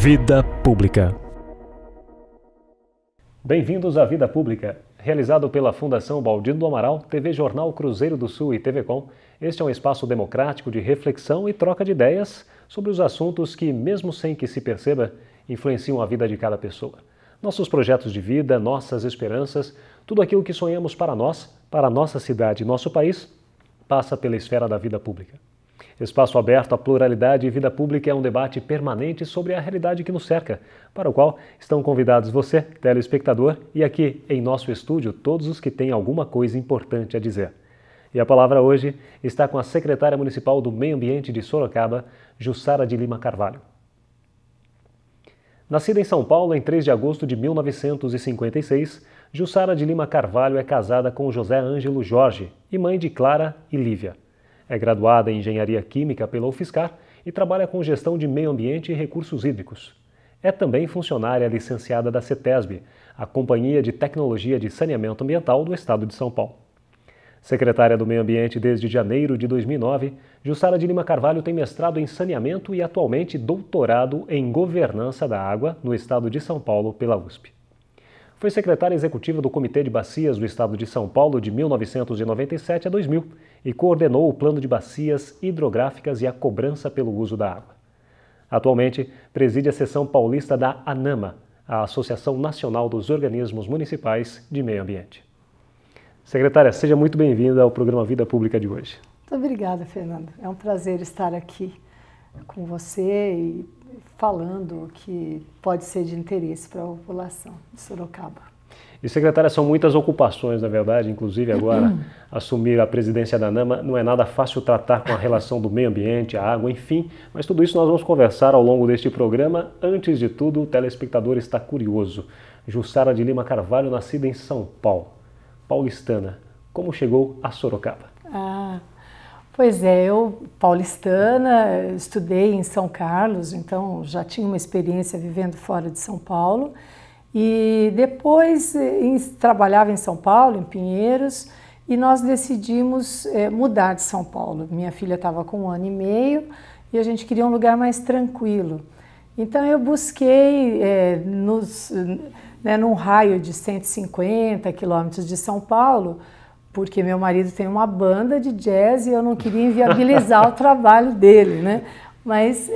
Vida Pública. Bem-vindos à Vida Pública, realizado pela Fundação Baldino do Amaral, TV Jornal Cruzeiro do Sul e TV Com. Este é um espaço democrático de reflexão e troca de ideias sobre os assuntos que, mesmo sem que se perceba, influenciam a vida de cada pessoa. Nossos projetos de vida, nossas esperanças, tudo aquilo que sonhamos para nós, para a nossa cidade e nosso país, passa pela esfera da vida pública. Espaço aberto à pluralidade e vida pública é um debate permanente sobre a realidade que nos cerca, para o qual estão convidados você, telespectador, e aqui em nosso estúdio todos os que têm alguma coisa importante a dizer. E a palavra hoje está com a secretária municipal do Meio Ambiente de Sorocaba, Jussara de Lima Carvalho. Nascida em São Paulo em 3 de agosto de 1956, Jussara de Lima Carvalho é casada com José Ângelo Jorge e mãe de Clara e Lívia. É graduada em Engenharia Química pela UFSCar e trabalha com gestão de meio ambiente e recursos hídricos. É também funcionária licenciada da CETESB, a Companhia de Tecnologia de Saneamento Ambiental do Estado de São Paulo. Secretária do Meio Ambiente desde janeiro de 2009, Jussara de Lima Carvalho tem mestrado em saneamento e atualmente doutorado em governança da água no Estado de São Paulo pela USP. Foi secretária executiva do Comitê de Bacias do Estado de São Paulo de 1997 a 2000 e coordenou o Plano de Bacias Hidrográficas e a cobrança pelo uso da água. Atualmente, preside a seção paulista da ANAMA, a Associação Nacional dos Organismos Municipais de Meio Ambiente. Secretária, seja muito bem-vinda ao programa Vida Pública de hoje. Muito obrigada, Fernando. É um prazer estar aqui com você e falando o que pode ser de interesse para a população de Sorocaba. E, secretária, são muitas ocupações, na verdade, inclusive agora assumir a presidência da ANAMA não é nada fácil tratar com a relação do meio ambiente, a água, enfim, mas tudo isso nós vamos conversar ao longo deste programa. Antes de tudo, o telespectador está curioso. Jussara de Lima Carvalho, nascida em São Paulo, paulistana, como chegou a Sorocaba? Pois é, eu, paulistana, estudei em São Carlos, então já tinha uma experiência vivendo fora de São Paulo. E depois trabalhava em São Paulo, em Pinheiros, e nós decidimos mudar de São Paulo. Minha filha estava com 1 ano e meio e a gente queria um lugar mais tranquilo. Então eu busquei num raio de 150 quilômetros de São Paulo, porque meu marido tem uma banda de jazz e eu não queria inviabilizar o trabalho dele, né? Mas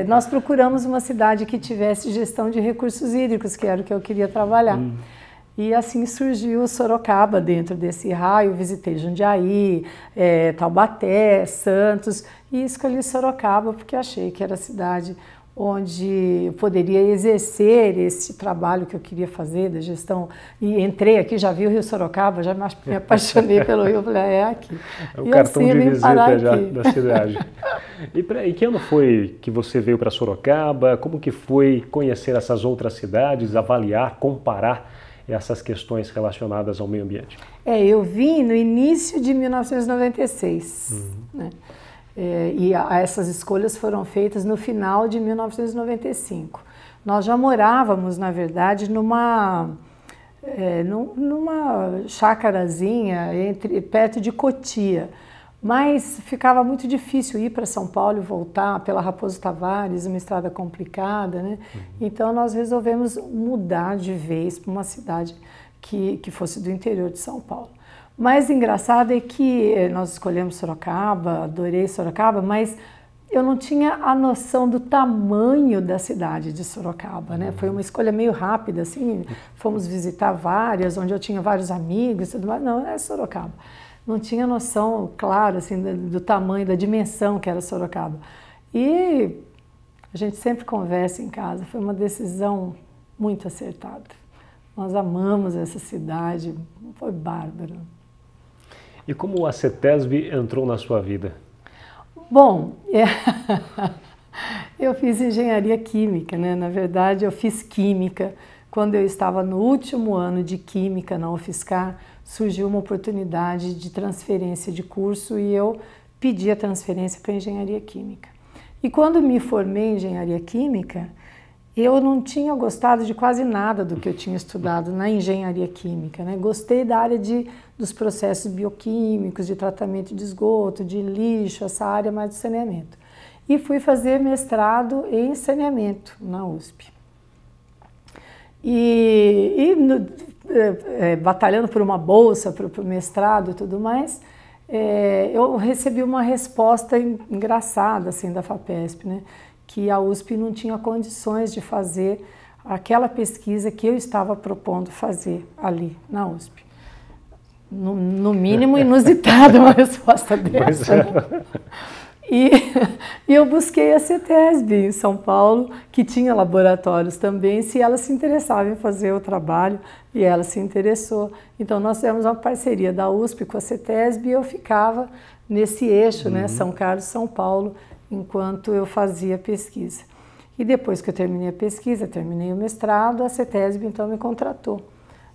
nós procuramos uma cidade que tivesse gestão de recursos hídricos, que era o que eu queria trabalhar. E assim surgiu Sorocaba dentro desse raio. Visitei Jundiaí, Taubaté, Santos e escolhi Sorocaba porque achei que era a cidade onde eu poderia exercer esse trabalho que eu queria fazer da gestão. E entrei aqui, já vi o Rio Sorocaba, já me apaixonei pelo Rio, falei, é aqui. É o cartão de visita já da cidade. E que ano foi que você veio para Sorocaba? Como que foi conhecer essas outras cidades, avaliar, comparar essas questões relacionadas ao meio ambiente? Eu vim no início de 1996, né? E essas escolhas foram feitas no final de 1995. Nós já morávamos, na verdade, numa chácarazinha perto de Cotia, mas ficava muito difícil ir para São Paulo e voltar pela Raposo Tavares, uma estrada complicada, né? Então nós resolvemos mudar de vez para uma cidade que fosse do interior de São Paulo. Mais engraçado é que nós escolhemos Sorocaba, adorei Sorocaba, mas eu não tinha a noção do tamanho da cidade de Sorocaba, né? Foi uma escolha meio rápida, assim, fomos visitar várias, onde eu tinha vários amigos e tudo mais. Não, é Sorocaba. Não tinha noção, claro, assim, do tamanho, da dimensão que era Sorocaba. E a gente sempre conversa em casa, foi uma decisão muito acertada. Nós amamos essa cidade, foi bárbaro. E como a CETESB entrou na sua vida? Bom, eu fiz engenharia química, né? Na verdade, eu fiz química. Quando eu estava no último ano de química na UFSCar, surgiu uma oportunidade de transferência de curso e eu pedi a transferência para engenharia química. E quando me formei em engenharia química, eu não tinha gostado de quase nada do que eu tinha estudado na engenharia química, né? Gostei da área dos processos bioquímicos, de tratamento de esgoto, de lixo, essa área mais de saneamento. e fui fazer mestrado em saneamento na USP. Batalhando por uma bolsa para o mestrado e tudo mais, eu recebi uma resposta engraçada assim, da FAPESP, né? Que a USP não tinha condições de fazer aquela pesquisa que eu estava propondo fazer ali na USP. No mínimo inusitada uma resposta dessa. Né? E eu busquei a CETESB em São Paulo, que tinha laboratórios também, se ela se interessava em fazer o trabalho, e ela se interessou. Então nós tivemos uma parceria da USP com a CETESB e eu ficava nesse eixo, né, São Carlos, São Paulo, enquanto eu fazia pesquisa. E depois que eu terminei a pesquisa, terminei o mestrado, a CETESB então me contratou.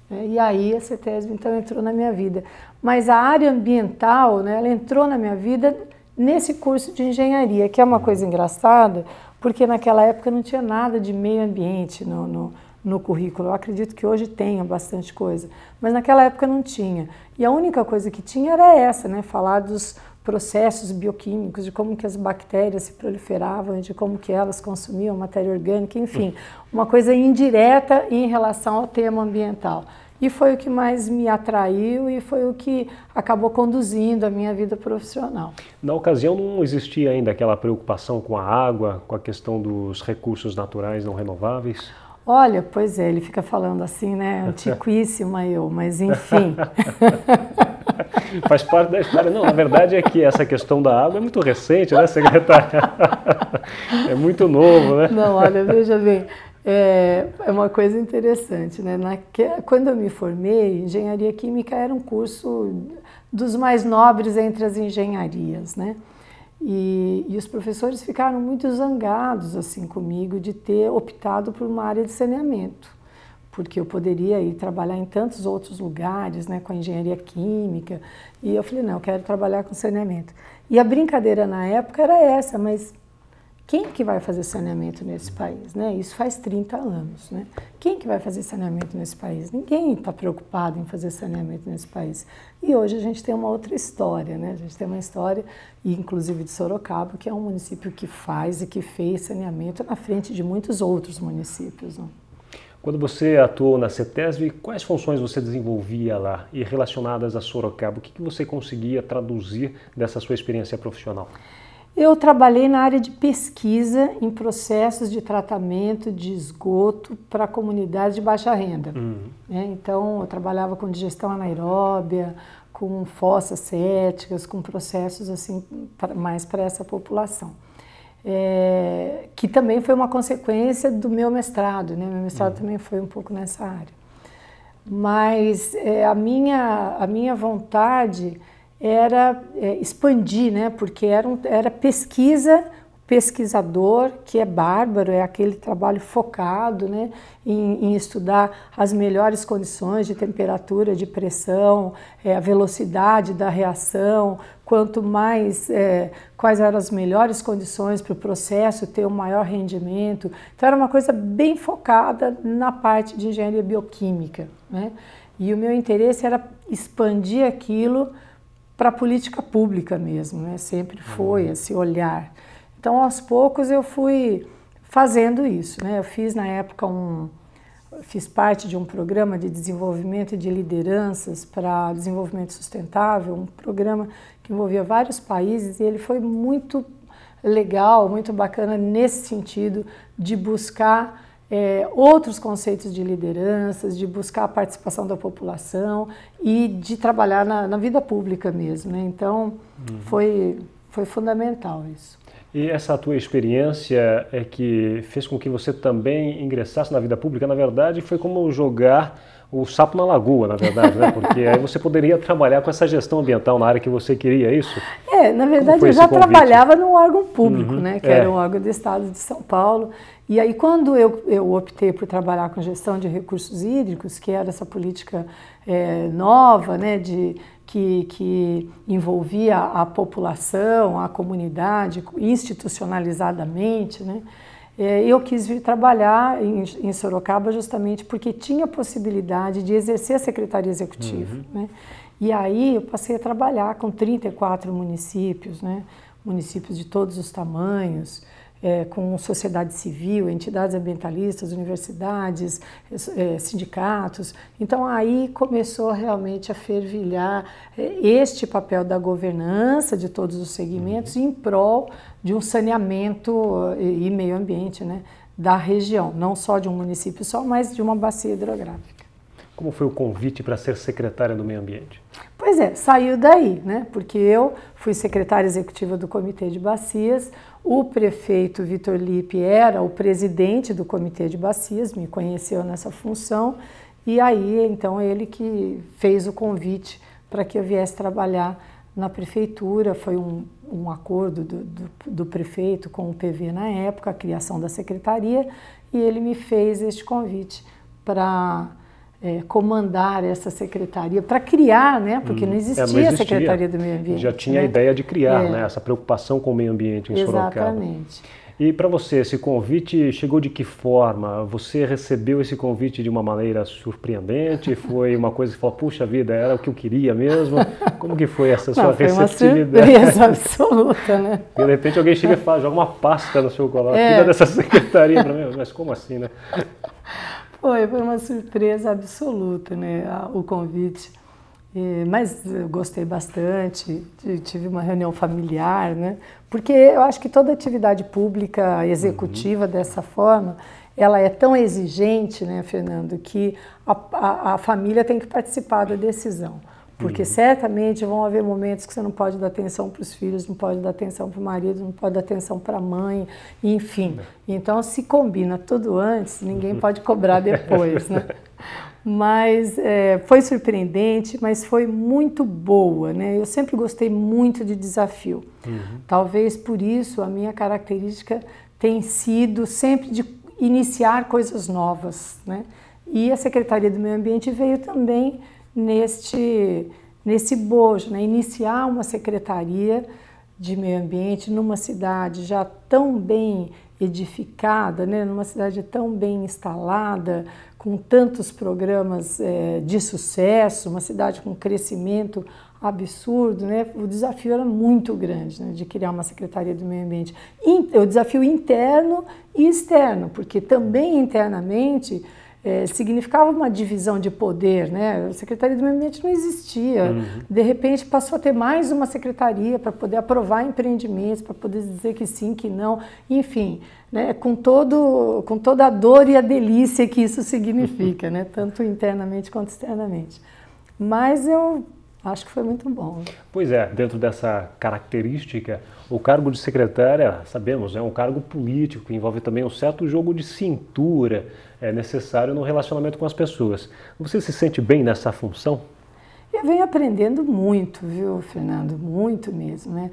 E aí a CETESB então entrou na minha vida. Mas a área ambiental, né, ela entrou na minha vida nesse curso de engenharia, que é uma coisa engraçada, porque naquela época não tinha nada de meio ambiente no currículo. Eu acredito que hoje tenha bastante coisa, mas naquela época não tinha. E a única coisa que tinha era essa, né, falar dos processos bioquímicos, de como que as bactérias se proliferavam, de como que elas consumiam matéria orgânica, enfim, uma coisa indireta em relação ao tema ambiental. E foi o que mais me atraiu e foi o que acabou conduzindo a minha vida profissional. Na ocasião não existia ainda aquela preocupação com a água, com a questão dos recursos naturais não renováveis? Olha, pois é, ele fica falando assim, né, antiquíssima eu, mas enfim. Faz parte da história. Não, na verdade é que essa questão da água é muito recente, né, secretária? É muito novo, né? Não, olha, veja bem. É uma coisa interessante, né? Quando eu me formei, engenharia química era um curso dos mais nobres entre as engenharias, né? E os professores ficaram muito zangados assim comigo de ter optado por uma área de saneamento, porque eu poderia ir trabalhar em tantos outros lugares, né, com a engenharia química. E eu falei, não, eu quero trabalhar com saneamento. E a brincadeira na época era essa, mas quem que vai fazer saneamento nesse país, né? Isso faz 30 anos, né? Quem que vai fazer saneamento nesse país? Ninguém está preocupado em fazer saneamento nesse país. E hoje a gente tem uma outra história, né? A gente tem uma história, inclusive de Sorocaba, que é um município que faz e que fez saneamento na frente de muitos outros municípios, né? Quando você atuou na CETESB, quais funções você desenvolvia lá e relacionadas a Sorocaba? O que você conseguia traduzir dessa sua experiência profissional? Eu trabalhei na área de pesquisa em processos de tratamento de esgoto para comunidades de baixa renda. Então, eu trabalhava com digestão anaeróbia, com fossas céticas, com processos assim, mais para essa população. Que também foi uma consequência do meu mestrado, né? Meu mestrado também foi um pouco nessa área. Mas a minha vontade era expandir, né? Porque era pesquisa, pesquisador, que é bárbaro, é aquele trabalho focado, né? Em estudar as melhores condições de temperatura, de pressão, a velocidade da reação, quanto mais, quais eram as melhores condições para o processo ter um maior rendimento. Então era uma coisa bem focada na parte de engenharia bioquímica, né? E o meu interesse era expandir aquilo para a política pública mesmo, né? Sempre foi esse olhar. Então, aos poucos, eu fui fazendo isso, né? Eu fiz, na época, fiz parte de um programa de desenvolvimento de lideranças para desenvolvimento sustentável, um programa que envolvia vários países e ele foi muito legal, muito bacana nesse sentido de buscar outros conceitos de lideranças, de buscar a participação da população e de trabalhar na vida pública mesmo, né? Então, foi fundamental isso. E essa tua experiência é que fez com que você também ingressasse na vida pública? Na verdade, foi como jogar o sapo na lagoa, na verdade, né? Porque aí você poderia trabalhar com essa gestão ambiental na área que você queria, é isso? Na verdade, eu já trabalhava num órgão público, né? Que era um órgão do Estado de São Paulo. E aí, quando eu optei por trabalhar com gestão de recursos hídricos, que era essa política nova, né? Que envolvia a população, a comunidade, institucionalizadamente, né? Eu quis vir trabalhar em Sorocaba justamente porque tinha a possibilidade de exercer a Secretaria Executiva, né? E aí eu passei a trabalhar com 34 municípios, né? municípios de todos os tamanhos, com sociedade civil, entidades ambientalistas, universidades, sindicatos. Então aí começou realmente a fervilhar este papel da governança de todos os segmentos em prol de um saneamento e meio ambiente, né, da região, não só de um município só, mas de uma bacia hidrográfica. Como foi o convite para ser secretária do Meio Ambiente? Pois é, saiu daí, né? Porque eu fui secretária executiva do Comitê de Bacias, o prefeito Vitor Lippe era o presidente do Comitê de Bacias, me conheceu nessa função, e aí então ele que fez o convite para que eu viesse trabalhar na prefeitura. Foi um acordo do prefeito com o PV na época, a criação da secretaria, e ele me fez este convite para comandar essa secretaria, para criar, né? Porque não existia a Secretaria do Meio Ambiente. Já tinha a ideia de criar, né? Essa preocupação com o meio ambiente em Sorocaba. Exatamente. E para você, esse convite chegou de que forma? Você recebeu esse convite de uma maneira surpreendente? Foi uma coisa que falou, puxa vida, era o que eu queria mesmo? Como que foi essa sua receptividade? Foi uma surpresa absoluta, né? De repente alguém chega e fala, joga uma pasta no seu colo, cuida dessa secretaria para mim, mas como assim, né? Foi uma surpresa absoluta, né, o convite. Mas eu gostei bastante, tive uma reunião familiar, né? Porque eu acho que toda atividade pública executiva dessa forma, ela é tão exigente, né, Fernando, que a família tem que participar da decisão. Porque certamente vão haver momentos que você não pode dar atenção para os filhos, não pode dar atenção para o marido, não pode dar atenção para a mãe, enfim. Então se combina tudo antes, ninguém pode cobrar depois, né? Mas foi surpreendente, mas foi muito boa, né? Eu sempre gostei muito de desafio. Talvez por isso a minha característica tem sido sempre de iniciar coisas novas, né? E a Secretaria do Meio Ambiente veio também nesse bojo, né? Iniciar uma secretaria de meio ambiente numa cidade já tão bem edificada, né? Numa cidade tão bem instalada, com tantos programas de sucesso, uma cidade com crescimento absurdo, né? O desafio era muito grande, né? De criar uma secretaria do meio ambiente. O desafio interno e externo, porque também internamente significava uma divisão de poder, né? A Secretaria do Meio Ambiente não existia. De repente passou a ter mais uma secretaria para poder aprovar empreendimentos, para poder dizer que sim, que não, enfim, né? Com toda a dor e a delícia que isso significa, né? Tanto internamente quanto externamente. Mas eu acho que foi muito bom. Pois é, dentro dessa característica, o cargo de secretária, sabemos, é um cargo político que envolve também um certo jogo de cintura necessário no relacionamento com as pessoas. Você se sente bem nessa função? Eu venho aprendendo muito, viu, Fernando? Muito mesmo, né?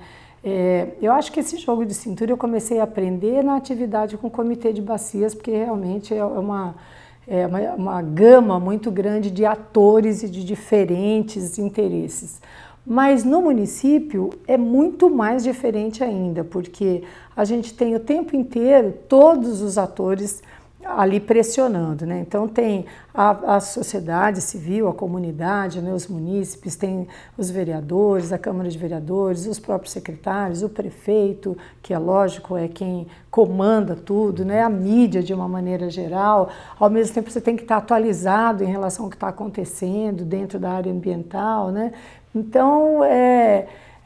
Eu acho que esse jogo de cintura eu comecei a aprender na atividade com o Comitê de Bacias, porque realmente é uma gama muito grande de atores e de diferentes interesses. Mas no município é muito mais diferente ainda, porque a gente tem o tempo inteiro todos os atores ali pressionando, né? Então tem a sociedade civil, a comunidade, né? Os munícipes, tem os vereadores, a Câmara de Vereadores, os próprios secretários, o prefeito, que é lógico, é quem comanda tudo, né? A mídia de uma maneira geral. Ao mesmo tempo você tem que estar atualizado em relação ao que está acontecendo dentro da área ambiental, né? Então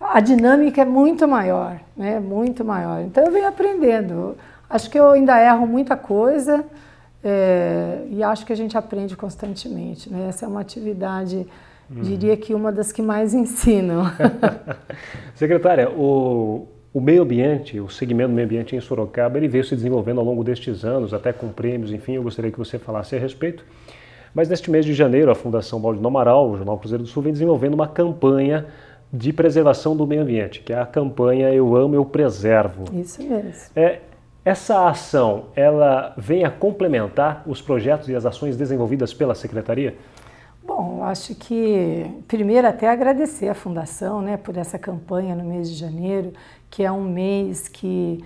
a dinâmica é muito maior, né? Muito maior. Então eu venho aprendendo. Acho que eu ainda erro muita coisa e acho que a gente aprende constantemente, né? Essa é uma atividade, diria que uma das que mais ensinam. Secretária, o meio ambiente, o segmento do meio ambiente em Sorocaba, ele veio se desenvolvendo ao longo destes anos, até com prêmios, enfim, eu gostaria que você falasse a respeito. Mas neste mês de janeiro, a Fundação Baldino Amaral, o Jornal Cruzeiro do Sul, vem desenvolvendo uma campanha de preservação do meio ambiente, que é a campanha Eu Amo, Eu Preservo. Isso mesmo. Essa ação, ela vem a complementar os projetos e as ações desenvolvidas pela Secretaria? Bom, acho que primeiro até agradecer à Fundação, né, por essa campanha no mês de janeiro, que é um mês que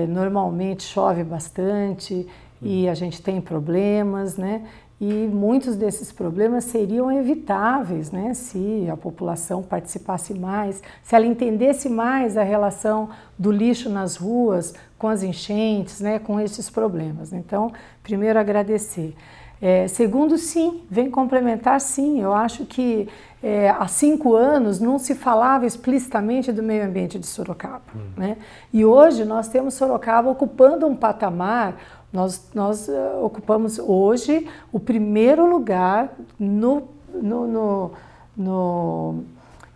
normalmente chove bastante e a gente tem problemas, né? e muitos desses problemas seriam evitáveis, né, se a população participasse mais, se ela entendesse mais a relação do lixo nas ruas com as enchentes, né, com esses problemas. Então, primeiro agradecer. Segundo, sim, vem complementar, sim. Eu acho que há 5 anos não se falava explicitamente do meio ambiente de Sorocaba, né? E hoje nós temos Sorocaba ocupando um patamar. Nós ocupamos hoje o primeiro lugar no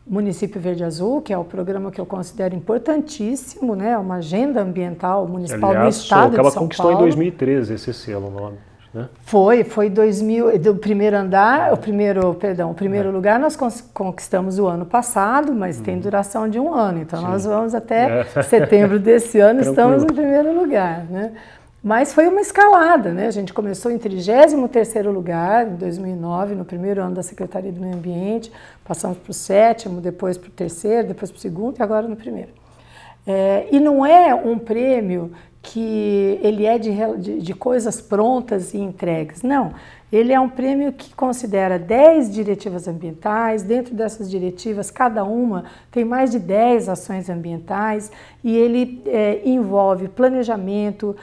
Município Verde Azul, que é o programa que eu considero importantíssimo, né? Uma agenda ambiental municipal do estado de São Paulo. Sorocaba conquistou em 2013 esse selo, né? Foi 2000, do primeiro andar, o primeiro lugar nós conquistamos o ano passado, mas tem duração de 1 ano, então nós vamos até setembro desse ano, estamos em primeiro lugar, né? Mas foi uma escalada, né? A gente começou em 33º lugar, em 2009, no primeiro ano da Secretaria do Meio Ambiente, passamos para o 7º, depois para o 3º, depois para o 2º e agora no primeiro. E não é um prêmio que ele é de coisas prontas e entregues, não. Ele é um prêmio que considera 10 diretivas ambientais, dentro dessas diretivas, cada uma tem mais de 10 ações ambientais e ele envolve planejamento,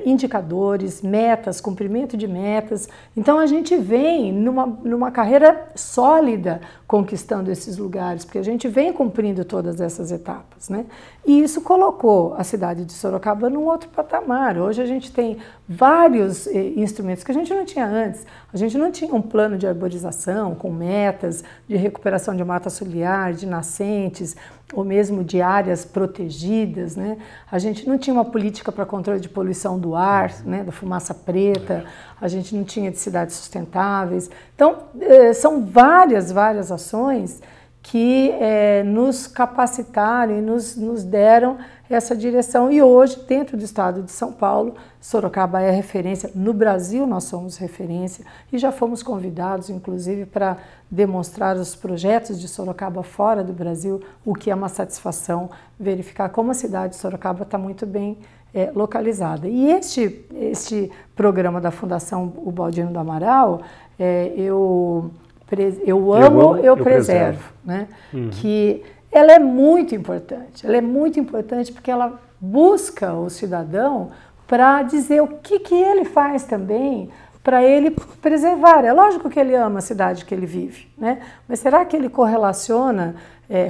indicadores, metas, cumprimento de metas. Então a gente vem numa carreira sólida conquistando esses lugares, porque a gente vem cumprindo todas essas etapas, né? E isso colocou a cidade de Sorocaba num outro patamar. Hoje a gente tem vários instrumentos que a gente não tinha antes. A gente não tinha um plano de arborização com metas de recuperação de mata ciliar, de nascentes, ou mesmo de áreas protegidas, né? A gente não tinha uma política para controle de poluição do ar, né? Da fumaça preta, a gente não tinha de cidades sustentáveis. Então, são várias ações que nos capacitaram e nos deram essa direção. E hoje, dentro do estado de São Paulo, Sorocaba é referência. No Brasil, nós somos referência e já fomos convidados, inclusive, para demonstrar os projetos de Sorocaba fora do Brasil, o que é uma satisfação verificar como a cidade de Sorocaba está muito bem localizada. E este programa da Fundação Ubaldino do Amaral, eu amo, eu preservo, né? Que ela é muito importante. Ela é muito importante porque ela busca o cidadão para dizer o que ele faz também para ele preservar. É lógico que ele ama a cidade que ele vive, né? Mas será que ele correlaciona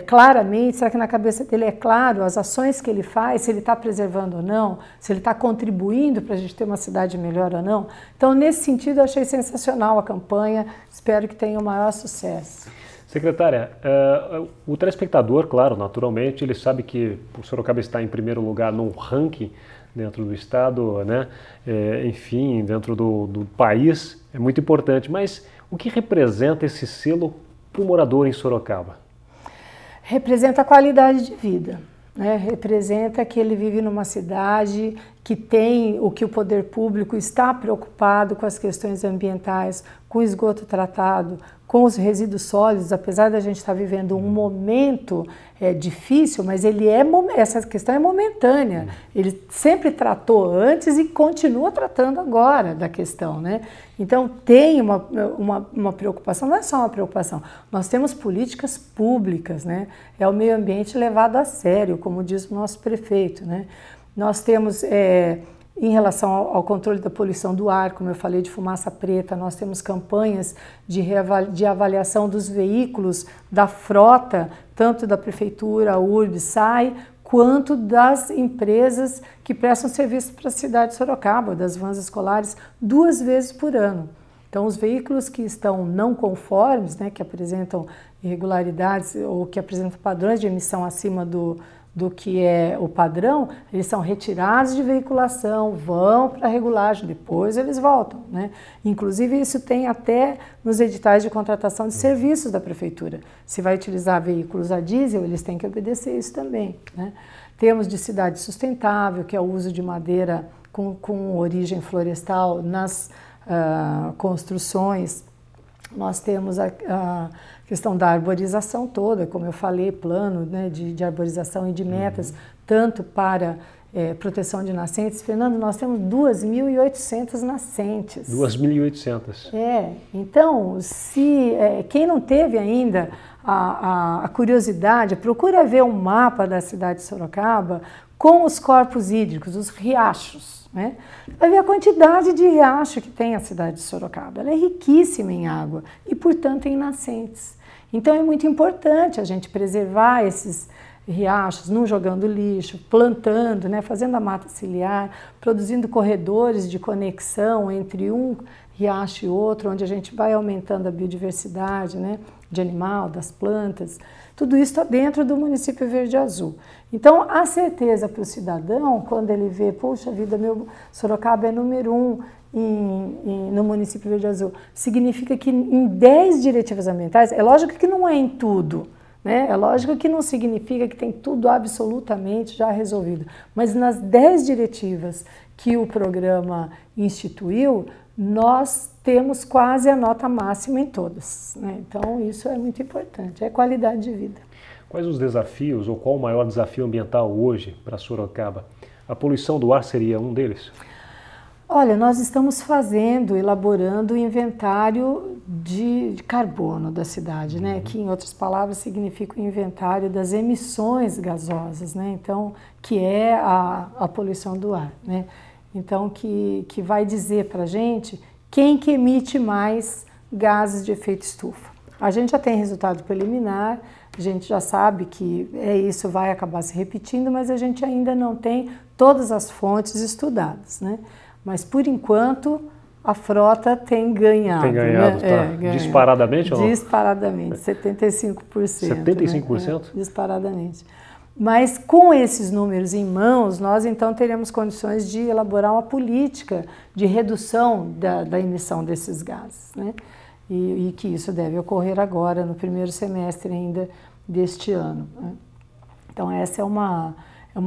claramente? Será que na cabeça dele é claro as ações que ele faz, se ele está preservando ou não, se ele está contribuindo para a gente ter uma cidade melhor ou não? Então, nesse sentido, eu achei sensacional a campanha, espero que tenha o maior sucesso. Secretária, o telespectador, claro, naturalmente, ele sabe que o Sorocaba está em primeiro lugar num ranking dentro do estado, né? Enfim, dentro do país, é muito importante. Mas o que representa esse selo para o morador em Sorocaba? Representa a qualidade de vida, né? Representa que ele vive numa cidade que tem o que o poder público está preocupado com as questões ambientais, com o esgoto tratado, com os resíduos sólidos, apesar da gente estar vivendo um momento difícil, mas essa questão é momentânea. Ele sempre tratou antes e continua tratando agora da questão, né? Então tem uma preocupação, não é só uma preocupação, nós temos políticas públicas, né? É o meio ambiente levado a sério, como diz o nosso prefeito, né? Nós temos, em relação ao controle da poluição do ar, como eu falei, de fumaça preta, nós temos campanhas de avaliação dos veículos, da frota, tanto da Prefeitura, URB, SAI, quanto das empresas que prestam serviço para a cidade de Sorocaba, das vans escolares, 2 vezes por ano. Então, os veículos que estão não conformes, né, que apresentam irregularidades ou que apresentam padrões de emissão acima do que é o padrão, eles são retirados de veiculação, vão para a regulagem, depois eles voltam, né? Inclusive isso tem até nos editais de contratação de serviços da Prefeitura. Se vai utilizar veículos a diesel, eles têm que obedecer isso também, né? Temos de cidade sustentável, que é o uso de madeira com origem florestal nas construções. Nós temos a questão da arborização toda, como eu falei, plano, né, de arborização e de metas, tanto para proteção de nascentes. Fernando, nós temos 2.800 nascentes. 2.800. Então, quem não teve ainda a curiosidade, procura ver um mapa da cidade de Sorocaba com os corpos hídricos, os riachos, né? Vai ver a quantidade de riacho que tem a cidade de Sorocaba. Ela é riquíssima em água e, portanto, em nascentes. Então, é muito importante a gente preservar esses riachos, não jogando lixo, plantando, né, fazendo a mata ciliar, produzindo corredores de conexão entre um riacho e outro, onde a gente vai aumentando a biodiversidade, né, de animal, das plantas. Tudo isso está dentro do município Verde Azul. Então, a certeza para o cidadão, quando ele vê, poxa vida, meu Sorocaba é número 1 no município Verde Azul, significa que em 10 diretivas ambientais, é lógico que não é em tudo, né? É lógico que não significa que tem tudo absolutamente já resolvido, mas nas 10 diretivas que o programa instituiu, nós temos quase a nota máxima em todas, né? Então isso é muito importante, é qualidade de vida. Quais os desafios ou qual o maior desafio ambiental hoje para Sorocaba? A poluição do ar seria um deles? Olha, nós estamos elaborando o inventário de carbono da cidade, né? Que, em outras palavras, significa o inventário das emissões gasosas, né? Então, que é a poluição do ar, né? Então, que vai dizer para a gente quem que emite mais gases de efeito estufa. A gente já tem resultado preliminar, a gente já sabe que isso vai acabar se repetindo, mas a gente ainda não tem todas as fontes estudadas, né? Mas, por enquanto, a frota tem ganhado. Tem ganhado, né? Tá. Disparadamente ou não? Disparadamente, 75%. 75%? Né? Disparadamente. Mas, com esses números em mãos, nós, então, teremos condições de elaborar uma política de redução da emissão desses gases, né? E que isso deve ocorrer agora, no primeiro semestre ainda deste ano, né? Então, essa é uma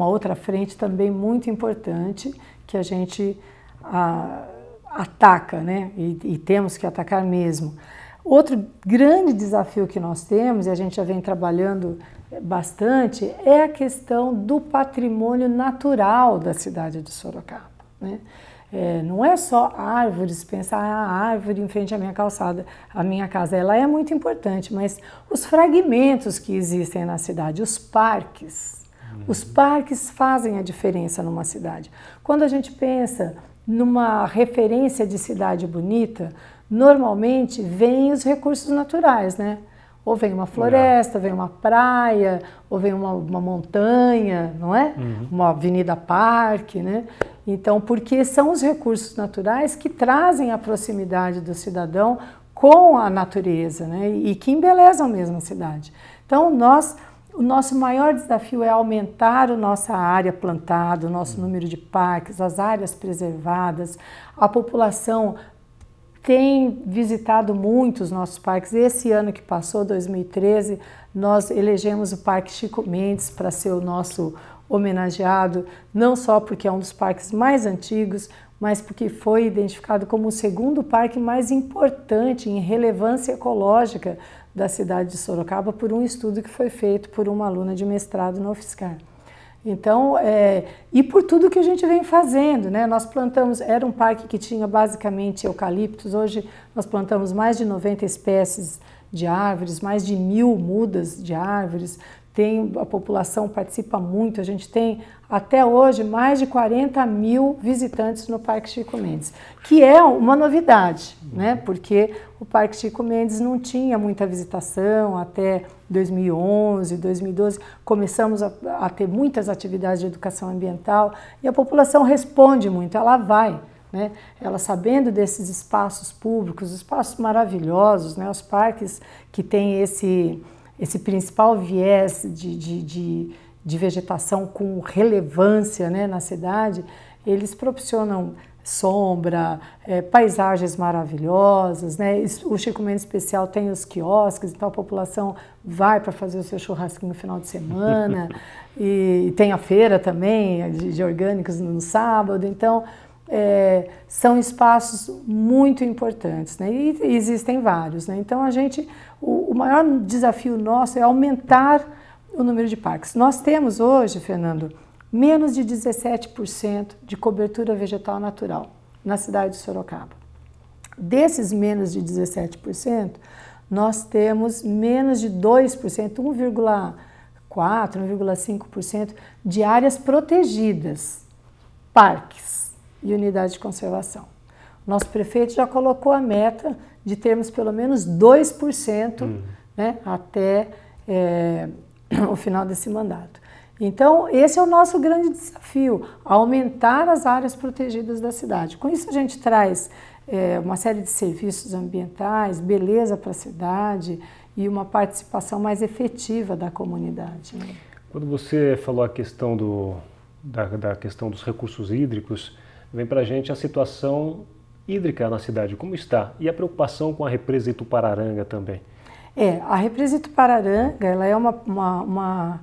outra frente também muito importante que a gente ataca, né? E temos que atacar mesmo. Outro grande desafio que nós temos, e a gente já vem trabalhando bastante, é a questão do patrimônio natural da cidade de Sorocaba, né? Não é só árvores, pensar a árvore em frente à minha calçada, a minha casa, ela é muito importante, mas os fragmentos que existem na cidade, os parques fazem a diferença numa cidade. Quando a gente pensa numa referência de cidade bonita, normalmente vem os recursos naturais, né? Ou vem uma floresta, vem uma praia, ou vem uma montanha, não é? Uma avenida parque, né? Então, porque são os recursos naturais que trazem a proximidade do cidadão com a natureza, né? E que embelezam mesmo a cidade. Então, o nosso maior desafio é aumentar a nossa área plantada, o nosso número de parques, as áreas preservadas. A população tem visitado muito os nossos parques. Esse ano que passou, 2013, nós elegemos o Parque Chico Mendes para ser o nosso homenageado, não só porque é um dos parques mais antigos, mas porque foi identificado como o segundo parque mais importante em relevância ecológica da cidade de Sorocaba por um estudo que foi feito por uma aluna de mestrado na UFSCar. Então, e por tudo que a gente vem fazendo, né? Nós plantamos, era um parque que tinha basicamente eucaliptos, hoje nós plantamos mais de 90 espécies de árvores, mais de 1000 mudas de árvores, a população participa muito, a gente tem até hoje mais de 40 mil visitantes no Parque Chico Mendes, que é uma novidade, né? Porque o Parque Chico Mendes não tinha muita visitação até 2011, 2012, começamos a ter muitas atividades de educação ambiental e a população responde muito, ela vai, né? Ela sabendo desses espaços públicos, espaços maravilhosos, né? Os parques que têm esse principal viés de vegetação com relevância, né, na cidade, eles proporcionam sombra, paisagens maravilhosas, né? O Chico Mendes Especial tem os quiosques, então a população vai para fazer o seu churrasquinho no final de semana, e tem a feira também de orgânicos no sábado, então são espaços muito importantes, né? E existem vários, né? Então o maior desafio nosso é aumentar o número de parques. Nós temos hoje, Fernando, menos de 17% de cobertura vegetal natural na cidade de Sorocaba. Desses menos de 17%, nós temos menos de 2%, 1,4%, 1,5% de áreas protegidas, parques e unidades de conservação. Nosso prefeito já colocou a meta de termos pelo menos 2%, né, até o final desse mandato. Então, esse é o nosso grande desafio, aumentar as áreas protegidas da cidade. Com isso a gente traz uma série de serviços ambientais, beleza para a cidade e uma participação mais efetiva da comunidade, né? Quando você falou a questão da questão dos recursos hídricos, vem para a gente a situação hídrica na cidade, como está? E a preocupação com a represa Itupararanga também? A represa Itupararanga, ela é uma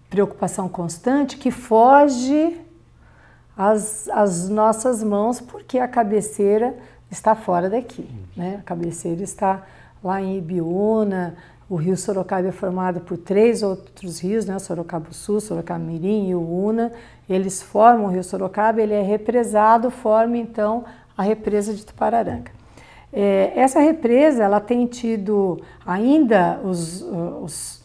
preocupação constante que foge às nossas mãos, porque a cabeceira está fora daqui, né? A cabeceira está lá em Ibiúna. O rio Sorocaba é formado por 3 outros rios, né? Sorocaba Sul, Sorocaba Mirim e o Una. Eles formam o rio Sorocaba, ele é represado, forma então a represa de Itupararanga. Essa represa, ela tem tido ainda os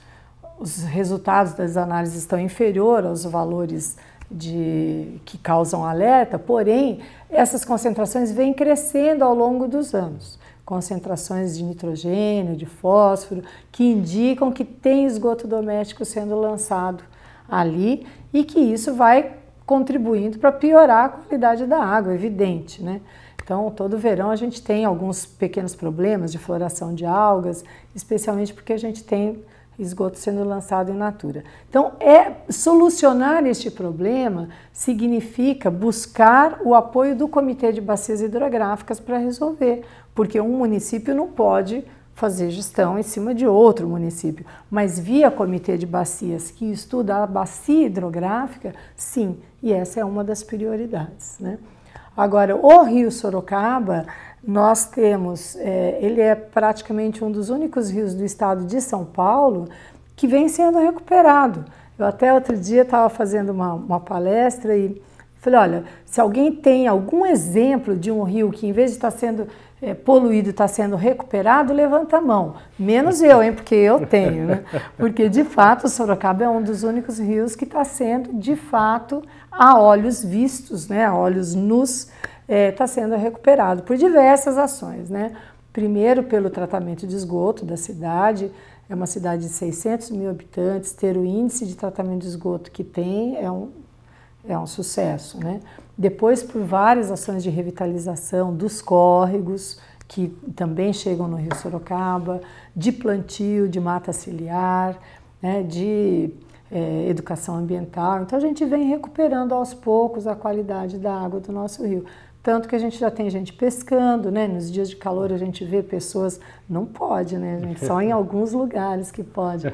resultados das análises estão inferiores aos valores que causam alerta, porém, essas concentrações vêm crescendo ao longo dos anos. Concentrações de nitrogênio, de fósforo, que indicam que tem esgoto doméstico sendo lançado ali e que isso vai contribuindo para piorar a qualidade da água, evidente, né? Então, todo verão a gente tem alguns pequenos problemas de floração de algas, especialmente porque a gente tem esgoto sendo lançado in natura. Então, solucionar este problema significa buscar o apoio do Comitê de Bacias Hidrográficas para resolver, porque um município não pode fazer gestão em cima de outro município, mas via Comitê de Bacias, que estuda a bacia hidrográfica, sim, e essa é uma das prioridades, né? Agora, o rio Sorocaba, nós temos, ele é praticamente um dos únicos rios do estado de São Paulo que vem sendo recuperado. Eu até outro dia estava fazendo uma palestra e falei, olha, se alguém tem algum exemplo de um rio que em vez de estar sendo poluído, está sendo recuperado, levanta a mão. Menos eu, hein, porque eu tenho, né? Porque de fato o Sorocaba é um dos únicos rios que está sendo, de fato, a olhos vistos, né, a olhos nus, está sendo recuperado por diversas ações, né? Primeiro pelo tratamento de esgoto da cidade, é uma cidade de 600 mil habitantes, ter o índice de tratamento de esgoto que tem é um sucesso, né? Depois por várias ações de revitalização dos córregos, que também chegam no rio Sorocaba, de plantio de mata ciliar, né, de educação ambiental. Então a gente vem recuperando aos poucos a qualidade da água do nosso rio. Tanto que a gente já tem gente pescando, né? Nos dias de calor a gente vê pessoas, não pode, né, gente? Só em alguns lugares que pode.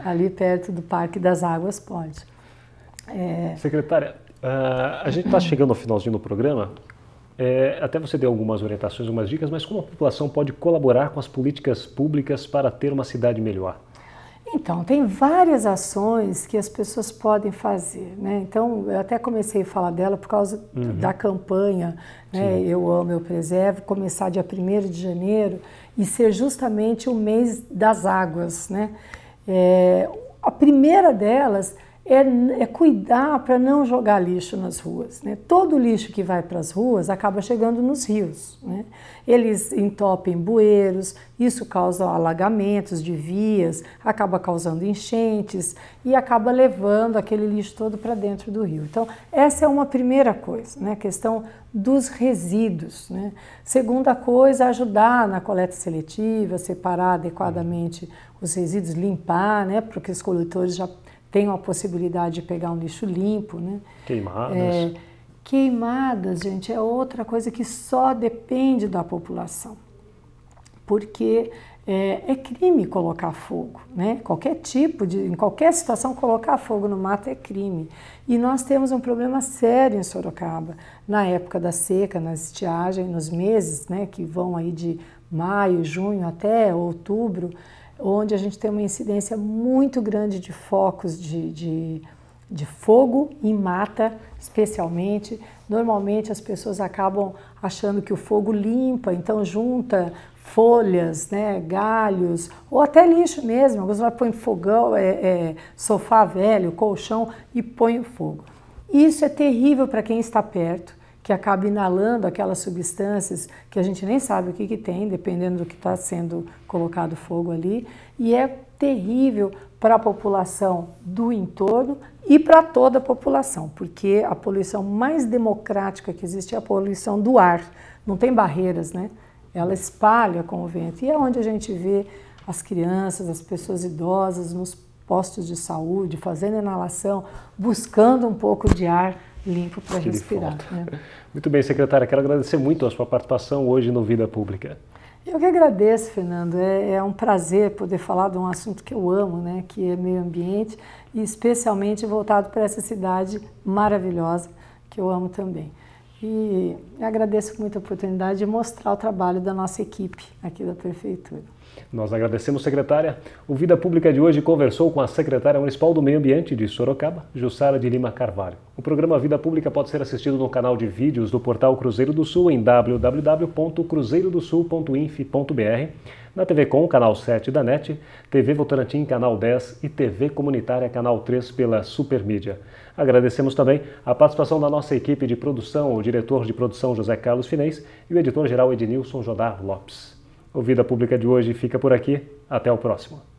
Ali perto do Parque das Águas pode. Secretária, a gente está chegando ao finalzinho do programa. Até você deu algumas orientações, algumas dicas, mas como a população pode colaborar com as políticas públicas para ter uma cidade melhor? Então, tem várias ações que as pessoas podem fazer, né? Então, eu até comecei a falar dela por causa da campanha, né? Eu Amo, Eu Preservo, começar dia 1º de janeiro e ser justamente o mês das águas, né? A primeira delas é cuidar para não jogar lixo nas ruas, né? Todo lixo que vai para as ruas acaba chegando nos rios, né? Eles entopem bueiros, isso causa alagamentos de vias, acaba causando enchentes e acaba levando aquele lixo todo para dentro do rio. Então, essa é uma primeira coisa, né? A questão dos resíduos, né? Segunda coisa, ajudar na coleta seletiva, separar adequadamente os resíduos, limpar, né? Porque os coletores já tenham a possibilidade de pegar um lixo limpo, né? Queimadas. Queimadas, gente, é outra coisa que só depende da população, porque é crime colocar fogo, né? Em qualquer situação, colocar fogo no mato é crime. E nós temos um problema sério em Sorocaba, na época da seca, na estiagem, nos meses, né, que vão aí de maio, junho até outubro, onde a gente tem uma incidência muito grande de focos de de fogo em mata, especialmente. Normalmente as pessoas acabam achando que o fogo limpa, então junta folhas, né, galhos, ou até lixo mesmo. Alguns põem fogão, sofá velho, colchão e põe o fogo. Isso é terrível para quem está perto, que acaba inalando aquelas substâncias que a gente nem sabe o que tem, dependendo do que está sendo colocado fogo ali, e é terrível para a população do entorno e para toda a população, porque a poluição mais democrática que existe é a poluição do ar, não tem barreiras, né? Ela espalha com o vento, e é onde a gente vê as crianças, as pessoas idosas nos postos de saúde, fazendo inalação, buscando um pouco de ar limpo para respirar. Né? Muito bem, secretária, quero agradecer muito a sua participação hoje no Vida Pública. Eu que agradeço, Fernando. É um prazer poder falar de um assunto que eu amo, né, que é meio ambiente, e especialmente voltado para essa cidade maravilhosa, que eu amo também. E agradeço muito a oportunidade de mostrar o trabalho da nossa equipe aqui da Prefeitura. Nós agradecemos, secretária. O Vida Pública de hoje conversou com a secretária municipal do Meio Ambiente de Sorocaba, Jussara de Lima Carvalho. O programa Vida Pública pode ser assistido no canal de vídeos do portal Cruzeiro do Sul em www.cruzeirodosul.inf.br, na TV Com, canal 7 da NET, TV Votorantim, canal 10 e TV Comunitária, canal 3 pela Supermídia. Agradecemos também a participação da nossa equipe de produção, o diretor de produção José Carlos Finês e o editor-geral Ednilson Jodar Lopes. O Vida Pública de hoje fica por aqui. Até o próximo.